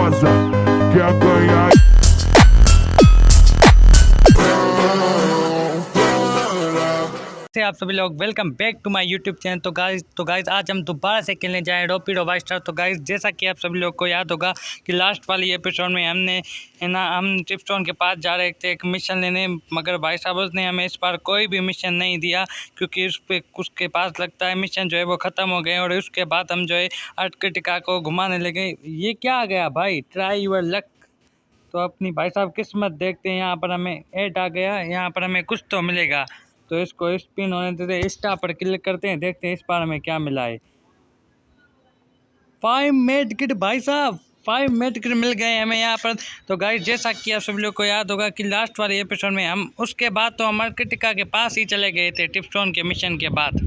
casa, quer ganhar. से आप सभी लोग welcome back to my YouTube channel. तो गाइज आज हम दोबारा से खेलने जाए रैपिडो बाय स्टार। तो गाइज जैसा कि आप सभी लोग को याद होगा कि लास्ट वाली एपिसोड में हमने हम टिपस्टोन के पास जा रहे थे एक मिशन लेने, मगर भाई साहब उसने हमें इस बार कोई भी मिशन नहीं दिया क्योंकि उसके पास लगता है मिशन जो है वो ख़त्म हो गए। और उसके बाद हम जो है अर्कटिका को घुमाने लगे। ये क्या आ गया भाई, ट्राई यूर लक। तो अपनी भाई साहब किस्मत देखते हैं। यहाँ पर हमें ऐड आ गया, यहाँ पर हमें कुछ तो मिलेगा। तो इसको स्पिन होने देते हैं, स्टार पर क्लिक करते हैं, देखते हैं इस बार हमें क्या मिला है। 5 मेड किट भाई साहब, 5 मेड किट मिल गए हमें यहाँ पर। तो गाइस जैसा कि आप सभी लोग को याद होगा कि लास्ट वाले एपिसोड में हम उसके बाद तो हम अर्कटिका के पास ही चले गए थे टिपस्टोन के मिशन के बाद,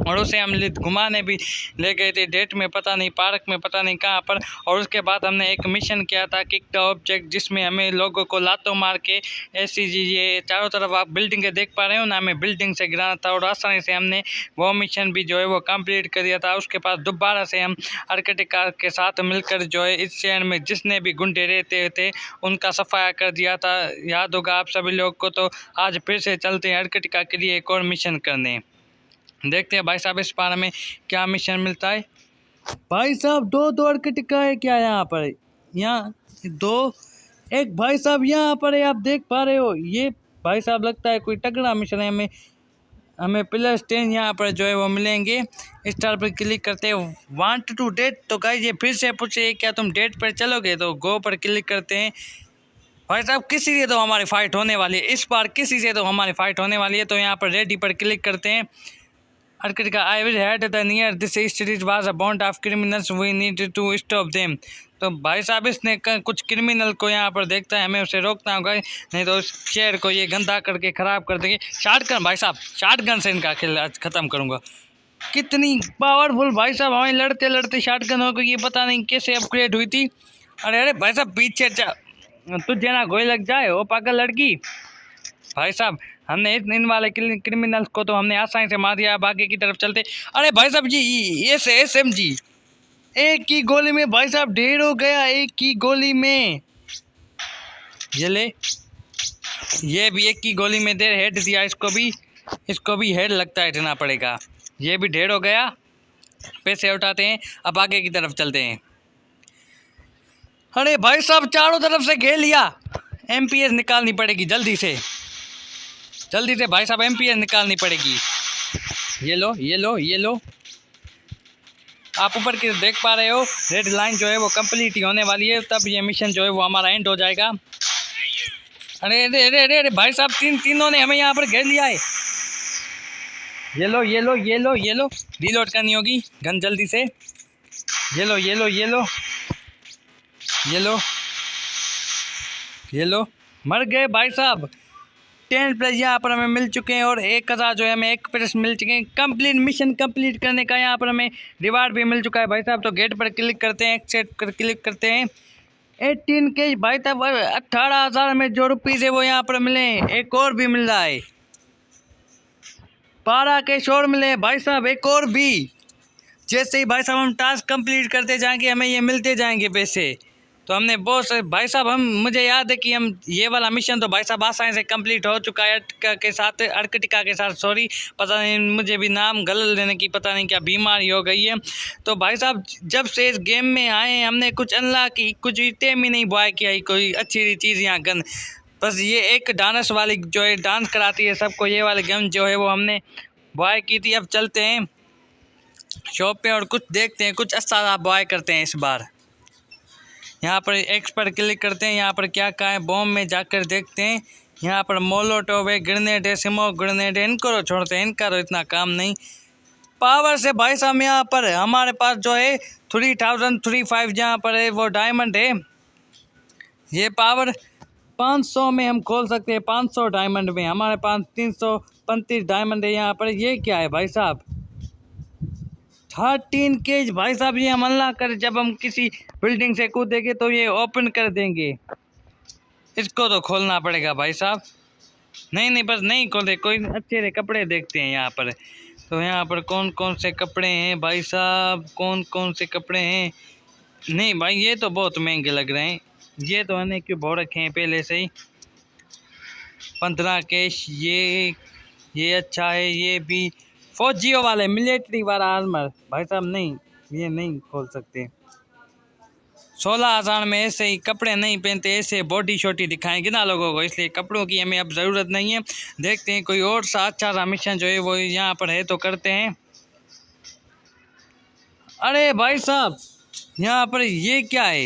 और उसे हम घुमाने भी ले गए थे, डेट में पता नहीं, पार्क में पता नहीं कहाँ पर। और उसके बाद हमने एक मिशन किया था किक द ऑब्जेक्ट, जिसमें हमें लोगों को लातों मार के ऐसी ये चारों तरफ आप बिल्डिंगें देख पा रहे हो ना, हमें बिल्डिंग से गिराना था। और आसानी से हमने वो मिशन भी जो है वो कंप्लीट कर दिया था। उसके बाद दोबारा से हम अर्कटिका के साथ मिलकर जो है इस शहर में जितने भी गुंडे रहते थे उनका सफाया कर दिया था, याद होगा आप सभी लोग को। तो आज फिर से चलते हैं अर्कटिका के लिए एक और मिशन करने, देखते हैं भाई साहब इस बार हमें क्या मिशन मिलता है। भाई साहब दो अर्कटिका है क्या यहाँ पर, यहाँ दो, एक भाई साहब यहाँ पर है, आप देख पा रहे हो। ये भाई साहब लगता है कोई तगड़ा मिशन है। हमें +10 यहाँ पर जो है वो मिलेंगे। स्टार पर क्लिक करते हैं, वांट टू डेट। तो गाइस ये फिर से पूछे क्या तुम डेट पर चलोगे, तो गो पर क्लिक करते हैं। भाई साहब किसी से तो हमारी फाइट होने वाली है, इस बार किसी से तो हमारी फाइट होने वाली है। तो यहाँ पर रेडी पर क्लिक करते हैं। अर्कटिका, I will head the near this street was a bond of criminals, we need to stop them. तो भाई साहब इसने कुछ क्रिमिनल को यहाँ पर देखता है, हमें उसे रोकना होगा, नहीं तो उस शहर को ये गंदा करके ख़राब कर देंगे। शॉटगन भाई साहब, शॉटगन से इनका खेल आज ख़त्म करूँगा। कितनी पावरफुल भाई साहब, हमें लड़ते लड़ते शॉटगन हो गई, ये पता नहीं कैसे अपग्रेड हुई थी। अरे अरे भाई साहब पीछे तुझे ना गोली लग जाए ओ पागल लड़की। भाई साहब हमने इन वाले क्रिमिनल्स को तो हमने आसानी से मार दिया, अब आगे की तरफ चलते। अरे भाई साहब जी ये SMG एक ही गोली में भाई साहब ढेर हो गया, एक ही गोली में। ये ले, ये भी एक ही गोली में देर हेड दिया, इसको भी हेड लगता है देना पड़ेगा। ये भी ढेर हो गया, पैसे उठाते हैं, अब आगे की तरफ चलते हैं। अरे भाई साहब चारों तरफ से घेर लिया, MPS निकालनी पड़ेगी जल्दी से भाई साहब, MPS निकालनी पड़ेगी। ये लो ये लो ये लो, आप ऊपर की देख पा रहे हो रेड लाइन जो है वो कंप्लीट ही होने वाली है, तब ये मिशन जो है वो हमारा एंड हो जाएगा। अरे अरे अरे अरे अरे भाई साहब तीनों ने हमें यहाँ पर घेर लिया है। ये लो ये लो ये लो ये लो, रीलोड करनी होगी गन जल्दी से। ये लो ये लो ये लो ये लो ये लो, मर गए भाई साहब। 10+ यहाँ पर हमें मिल चुके हैं और 1000 जो है हमें 1+ मिल चुके हैं। कंप्लीट मिशन कंप्लीट करने का यहाँ पर हमें रिवार्ड भी मिल चुका है भाई साहब। तो गेट पर क्लिक करते हैं, एक्सेप्ट पर क्लिक करते हैं। 18 के भाई साहब 18,000 में जो रुपीज़ है वो यहाँ पर मिले, एक और भी मिल रहा है। 12 के शोर मिले भाई साहब, एक और भी। जैसे ही भाई साहब हम टास्क कंप्लीट करते जाएंगे हमें ये मिलते जाएंगे पैसे। तो हमने बहुत से भाई साहब, मुझे याद है कि हम ये वाला मिशन तो भाई साहब आसानी से कंप्लीट हो चुका है अर्कटिका के साथ। सॉरी पता नहीं मुझे भी नाम गलत लेने की पता नहीं क्या बीमारी हो गई है। तो भाई साहब जब से इस गेम में आए हमने कुछ अनलॉक की, कुछ इतने भी नहीं बॉय किया कोई अच्छी चीज़ यहाँ गन, बस ये एक डांस वाली जो है डांस कराती है सबको, ये वाली गेम जो है वो हमने बॉय की थी। अब चलते हैं शॉप पे और कुछ देखते हैं, कुछ अच्छा बॉय करते हैं इस बार। यहाँ पर एक्स पर क्लिक करते हैं, यहाँ पर क्या है बॉम्ब में जाकर देखते हैं। यहाँ पर मोलोटोव है, ग्रेनेड है, स्मोक ग्रेनेड है, इनको छोड़ते हैं, इनका तो इतना काम नहीं। पावर से भाई साहब यहाँ पर हमारे पास जो है 3035 जहाँ पर है वो डायमंड है। ये पावर 500 में हम खोल सकते हैं, 500 डायमंड में हमारे पास 335 डायमंड है यहाँ पर। ये क्या है भाई साहब 13 केज भाई साहब, ये हम अनलॉक कर जब हम किसी बिल्डिंग से कूदेंगे तो ये ओपन कर देंगे, इसको तो खोलना पड़ेगा भाई साहब। नहीं बस नहीं खोलते, कोई अच्छे से कपड़े देखते हैं यहाँ पर। तो यहाँ पर कौन कौन से कपड़े हैं भाई साहब, कौन कौन से कपड़े हैं। नहीं भाई ये तो बहुत महंगे लग रहे हैं, ये तो मैंने क्यों बहुत रखे हैं पहले से ही। 15 कैश ये अच्छा है। ये भी फौजियों वाले मिलिट्री वाला आर्मर भाई साहब, नहीं ये नहीं खोल सकते। 16,000 में ऐसे ही कपड़े नहीं पहनते, ऐसे बॉडी शॉटी दिखाएंगे ना लोगों को, इसलिए कपड़ों की हमें अब ज़रूरत नहीं है। देखते हैं कोई और सा अच्छा सा मिशन जो है वो यहाँ पर है तो करते हैं। अरे भाई साहब यहाँ पर ये क्या है,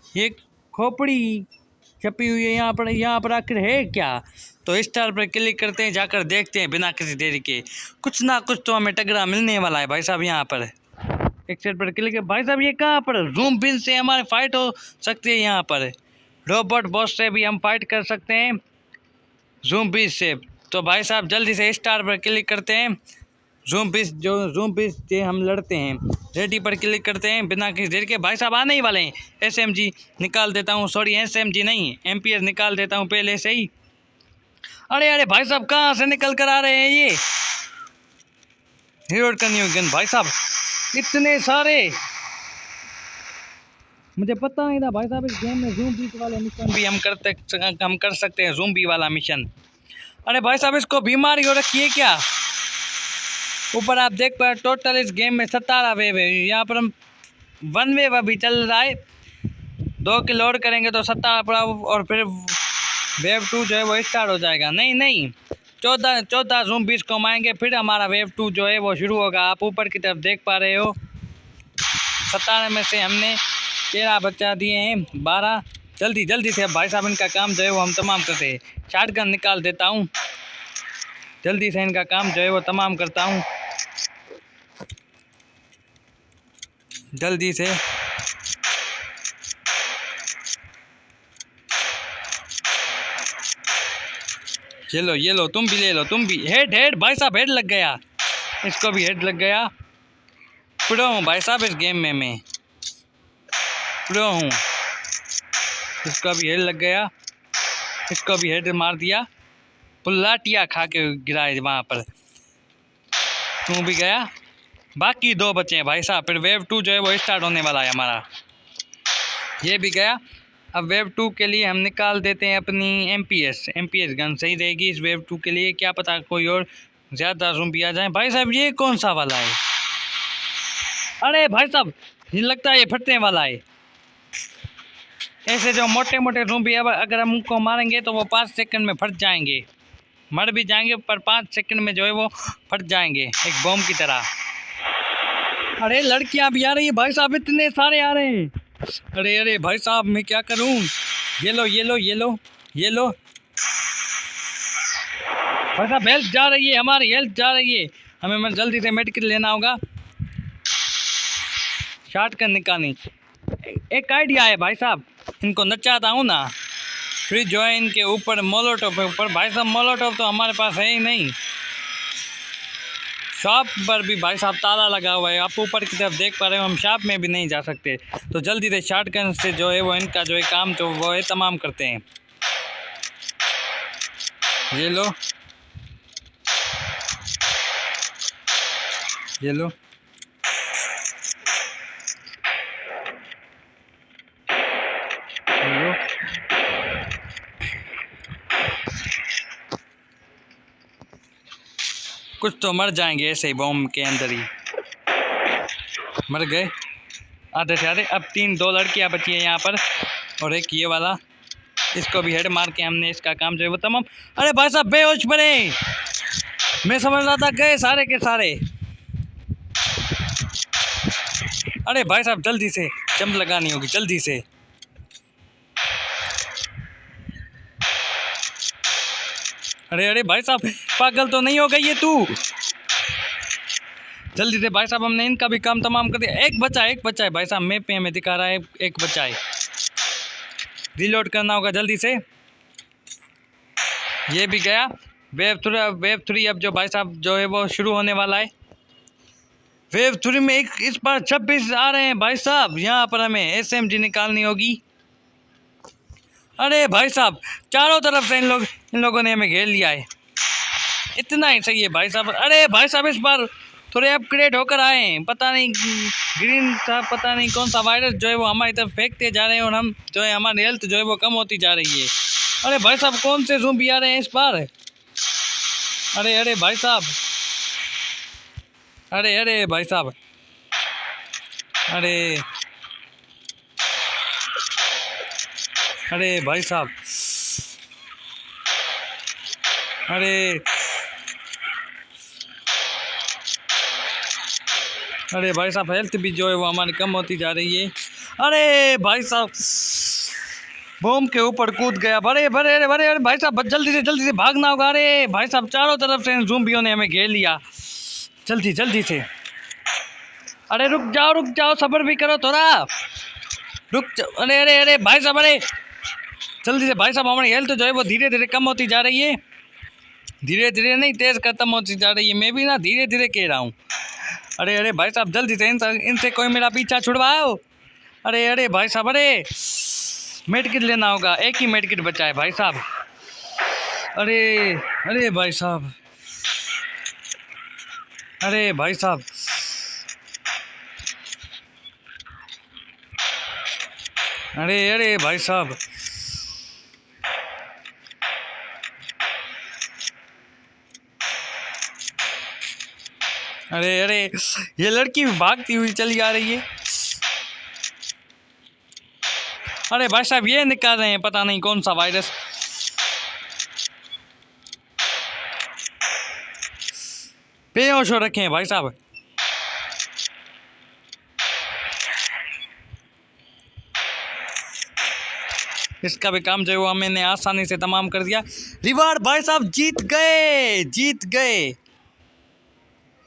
ये खोपड़ी छपी हुई है यहाँ पर आखिर है क्या। तो स्टार पर क्लिक करते हैं, जाकर देखते हैं बिना किसी देरी के, कुछ ना कुछ तो हमें तगड़ा मिलने वाला है भाई साहब। यहाँ पर एक सेट पर क्लिक है भाई साहब, ये कहाँ पर जूम बिन से हमारे फाइट हो सकती है। यहाँ पर रोबोट बॉस से भी हम फाइट कर सकते हैं जूम बिन से। तो भाई साहब जल्दी से स्टार पर क्लिक करते हैं, जूम बिन से हम लड़ते हैं। रेडी पर क्लिक करते हैं बिना किसी देर के, भाई साहब आने ही वाले हैं। SMG निकाल देता हूँ, सॉरी SMG नहीं MPS निकाल देता हूँ पहले से ही। अरे अरे भाई साहब कहाँ से निकल कर आ रहे हैं ये रीलोड करनी होगी गन भाई साहब, इतने सारे मुझे पता नहीं था भाई साहब। इस गेम में जूम बी वाले मिशन भी हम कर सकते हैं, जूम बी वाला मिशन। अरे भाई साहब इसको बीमारी हो रखी है क्या। ऊपर आप देख पा टोटल इस गेम में 17 वेव है। यहाँ पर हम 1 वेव अभी चल रहा है, 2 की लोड करेंगे तो 17 पड़ा, और फिर वेव 2 जो है वो स्टार्ट हो जाएगा। नहीं 14 जूम बीस को मारेंगे, फिर हमारा वेव 2 जो है वो शुरू होगा। आप ऊपर की तरफ देख पा रहे हो 17 में से हमने 13 बचा दिए हैं, 12। जल्दी से अब भाई साहब इनका काम जो है वो हम तमाम करते हैं। शॉटगन निकाल देता हूँ, जल्दी से इनका काम जो है वो तमाम करता हूँ जल्दी से। ये लो तुम भी ले लो, तुम भी। हेड भाई साहब हेड लग गया, इसको भी हेड लग गया। प्रो हूँ भाई साहब इस गेम में, मैं प्रो हूँ। इसका भी हेड लग गया, इसको भी हेड मार दिया, पुल्लाटिया खा के गिराए वहाँ पर। तू भी गया, बाकी 2 बचे हैं भाई साहब। फिर वेव 2 जो है वो स्टार्ट होने वाला है हमारा। ये भी गया। अब वेव 2 के लिए हम निकाल देते हैं अपनी MPS गन, सही रहेगी इस वेव 2 के लिए। क्या पता कोई और ज़्यादा ज़ूम आ जाए। भाई साहब ये कौन सा वाला है, अरे भाई साहब ये लगता है ये फटने वाला है। ऐसे जो मोटे मोटे ज़ूम अगर हम उनको मारेंगे तो वो 5 सेकंड में फट जाएंगे, मर भी जाएंगे पर 5 सेकंड में जो है वो फट जाएंगे एक बॉम्ब की तरह। अरे लड़कियां भी आ रही है भाई साहब, इतने सारे आ रहे हैं। अरे भाई साहब मैं क्या करूं। ये लो भाई साहब, हेल्थ जा रही है, हमारी हेल्थ जा रही है। हमें मैं जल्दी से मेडिकल लेना होगा, शॉटगन निकालनी। एक आइडिया है भाई साहब, इनको नचाता हूँ ना, फिर जो है इनके ऊपर मोलोटोव है ऊपर। भाई साहब मोलोटोव तो हमारे पास है ही नहीं, शॉप पर भी भाई साहब ताला लगा हुआ है। आप ऊपर की तरफ देख पा रहे हो, हम शॉप में भी नहीं जा सकते। तो जल्दी से शॉटगन से जो है वो इनका जो है काम जो वो है तमाम करते हैं। ये लो कुछ तो मर जाएंगे ऐसे ही बॉम्ब के अंदर ही, मर गए आधे से आधे। अब 2 लड़कियां बची हैं यहाँ पर, और एक ये वाला, इसको भी हेड मार के हमने इसका काम जो है वो तमाम। अरे भाई साहब बेहोश पड़े, मैं समझ रहा था गए सारे के सारे। अरे भाई साहब जल्दी से जंप लगानी होगी जल्दी से। अरे भाई साहब पागल तो नहीं हो गई ये तू। जल्दी से भाई साहब हमने इनका भी काम तमाम कर दिया। एक बचा है भाई साहब, मैप पे हमें दिखा रहा है एक बचा है, रिलोड करना होगा जल्दी से। ये भी गया। वेव 3 अब जो भाई साहब जो है वो शुरू होने वाला है। वेव 3 में इस बार 26 आ रहे हैं भाई साहब। यहाँ पर हमें SMG निकालनी होगी। अरे भाई साहब चारों तरफ से इन लोगों ने हमें घेर लिया है, इतना ही सही है भाई साहब। अरे भाई साहब इस बार थोड़े अपग्रेड होकर आए हैं। पता नहीं ग्रीन सा पता नहीं कौन सा वायरस जो है वो हमारी तरफ फेंकते जा रहे हैं और हम जो है हमारी हेल्थ जो है वो कम होती जा रही है। अरे भाई साहब कौन से ज़ूम्बी आ रहे हैं इस बार? अरे भाई साहब, अरे भाई साहब, अरे भाई साहब, अरे भाई साहब हेल्थ भी जो है वो हमारी कम होती जा रही है। अरे भाई साहब बम के ऊपर कूद गया। अरे भाई साहब जल्दी से भागना होगा। अरे भाई साहब चारों तरफ से ज़ूम्बियों ने हमें घेर लिया। जल्दी से। अरे रुक जाओ, सब्र भी करो थोड़ा, रुक जाओ। अरे भाई साहब, अरे जल्दी से भाई साहब, हमारी हेल्थ जो है वो धीरे धीरे कम होती जा रही है। धीरे धीरे नहीं, तेज़ खत्म होती जा रही है। मैं भी ना धीरे धीरे कह रहा हूँ। अरे भाई साहब जल्दी से इनसे कोई मेरा पीछा छुड़वाओ। अरे भाई साहब, अरे मेडिकेट लेना होगा, एक ही मेडिकेट बचा है भाई साहब। अरे भाई साहब, अरे भाई साहब, अरे भाई साहब, अरे ये लड़की भी भागती हुई चली आ रही है। अरे भाई साहब ये निकाल रहे हैं पता नहीं कौन सा वायरस। बेहोश हो रखे हैं भाई साहब। इसका भी काम जो है वो मैंने आसानी से तमाम कर दिया। रिवार्ड भाई साहब जीत गए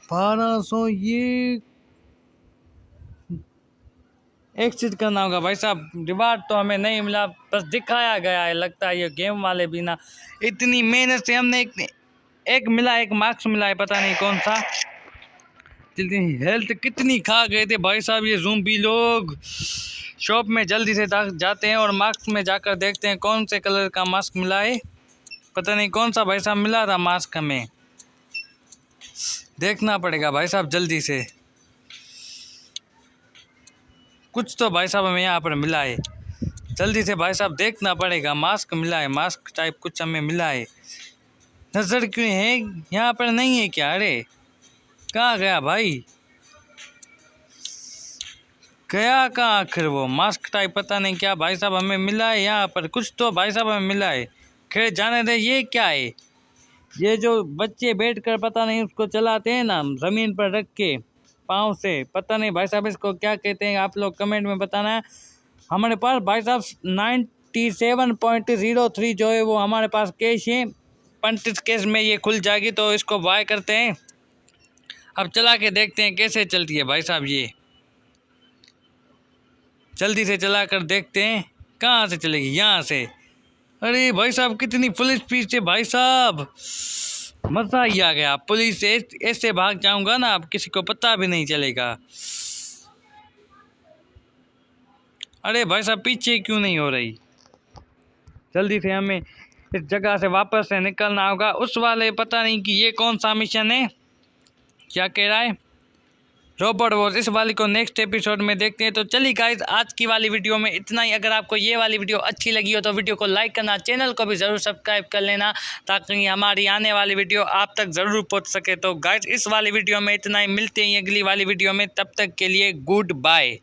1200। ये एक्सिट करना होगा भाई साहब। रिवार्ड तो हमें नहीं मिला, बस दिखाया गया है। लगता है ये गेम वाले भी ना, इतनी मेहनत से हमने एक मार्क्स मिला है, पता नहीं कौन सा। हेल्थ कितनी खा गए थे भाई साहब ये ज़ूम्बी लोग। शॉप में जल्दी से जाते हैं और मास्क में जाकर देखते हैं कौन से कलर का मास्क मिला है। पता नहीं कौन सा भाई साहब मिला था मास्क, हमें देखना पड़ेगा भाई साहब जल्दी से। कुछ तो भाई साहब हमें यहाँ पर मिला है, जल्दी से भाई साहब देखना पड़ेगा। मास्क मिला है, मास्क टाइप कुछ हमें मिला है। नज़र क्यों है यहाँ पर, नहीं है क्या? अरे कहाँ गया भाई, गया कहाँ आखिर वो मास्क टाइप? पता नहीं क्या भाई साहब हमें मिला है यहाँ पर, कुछ तो भाई साहब हमें मिला है। खैर जाने दे। ये क्या है? ये जो बच्चे बैठकर पता नहीं उसको चलाते हैं ना ज़मीन पर रख के पाँव से, पता नहीं भाई साहब इसको क्या कहते हैं, आप लोग कमेंट में बताना है। हमारे पास भाई साहब 97.03 जो है वो हमारे पास कैश है। 35 कैश में ये खुल जाएगी तो इसको बाय करते हैं। अब चला के देखते हैं कैसे चलती है भाई साहब ये। जल्दी से चला कर देखते हैं कहाँ से चलेगी, यहाँ से। अरे भाई साहब कितनी फुल स्पीड से भाई साहब, मज़ा ही आ गया। पुलिस से ऐसे भाग जाऊंगा ना, अब किसी को पता भी नहीं चलेगा। अरे भाई साहब पीछे क्यों नहीं हो रही? जल्दी से हमें इस जगह से वापस से निकलना होगा। उस वाले पता नहीं कि ये कौन सा मिशन है, क्या कह रहा है रोबोट वॉर्स, इस वाली को नेक्स्ट एपिसोड में देखते हैं। तो चलिए गाइस आज की वाली वीडियो में इतना ही। अगर आपको ये वाली वीडियो अच्छी लगी हो तो वीडियो को लाइक करना, चैनल को भी ज़रूर सब्सक्राइब कर लेना ताकि हमारी आने वाली वीडियो आप तक ज़रूर पहुंच सके। तो गाइस इस वाली वीडियो में इतना ही, मिलते हैं अगली वाली वीडियो में, तब तक के लिए गुड बाय।